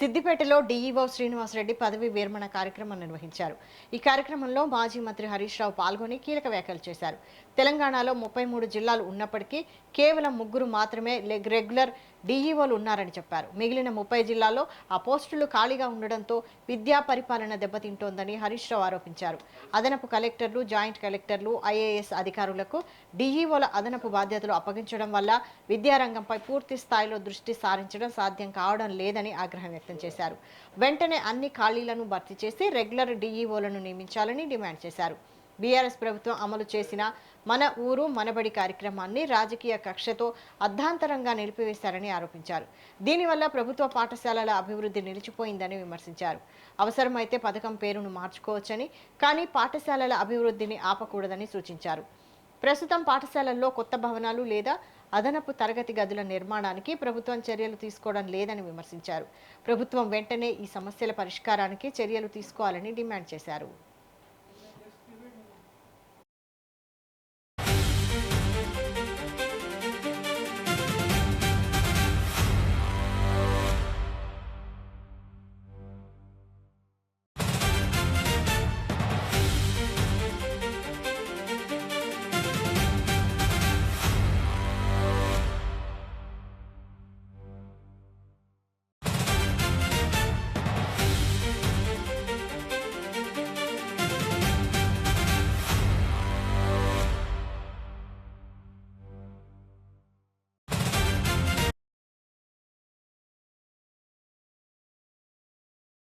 సిద్దిపేటలో డీఈఓ శ్రీనివాసరెడ్డి పదవి విరమణ కార్యక్రమం నిర్వహించారు. ఈ కార్యక్రమంలో మాజీ మంత్రి హరీష్ రావు పాల్గొని కీలక వ్యాఖ్యలు చేశారు. తెలంగాణలో 33 జిల్లాలు ఉన్నప్పటికీ కేవలం 3 మాత్రమే రెగ్యులర్ డీఈఓలు ఉన్నారని చెప్పారు. మిగిలిన 30 జిల్లాల్లో ఆ పోస్టులు ఖాళీగా ఉండడంతో విద్యా పరిపాలన దెబ్బతింటోందని హరీష్ రావు ఆరోపించారు. అదనపు కలెక్టర్లు, జాయింట్ కలెక్టర్లు, ఐఏఎస్ అధికారులకు డీఈఓల అదనపు బాధ్యతలు అప్పగించడం వల్ల విద్యారంగంపై పూర్తి స్థాయిలో దృష్టి సారించడం సాధ్యం కావడం లేదని ఆగ్రహం వ్యక్తం చేశారు. వెంటనే అన్ని ఖాళీలను భర్తీ చేసి రెగ్యులర్ డీఈఓలను నియమించాలని డిమాండ్ చేశారు. బీఆర్ఎస్ ప్రభుత్వం అమలు చేసిన మన ఊరు మనబడి కార్యక్రమాన్ని రాజకీయ కక్షతో అర్ధాంతరంగా నిలిపివేశారని ఆరోపించారు. దీనివల్ల ప్రభుత్వ పాఠశాలల అభివృద్ధి నిలిచిపోయిందని విమర్శించారు. అవసరమైతే పథకం పేరును మార్చుకోవచ్చని, కానీ పాఠశాలల అభివృద్ధిని ఆపకూడదని సూచించారు. ప్రస్తుతం పాఠశాలల్లో కొత్త భవనాలు లేదా అదనపు తరగతి గదుల నిర్మాణానికి ప్రభుత్వం చర్యలు తీసుకోవడం లేదని విమర్శించారు. ప్రభుత్వం వెంటనే ఈ సమస్యల పరిష్కారానికి చర్యలు తీసుకోవాలని డిమాండ్ చేశారు.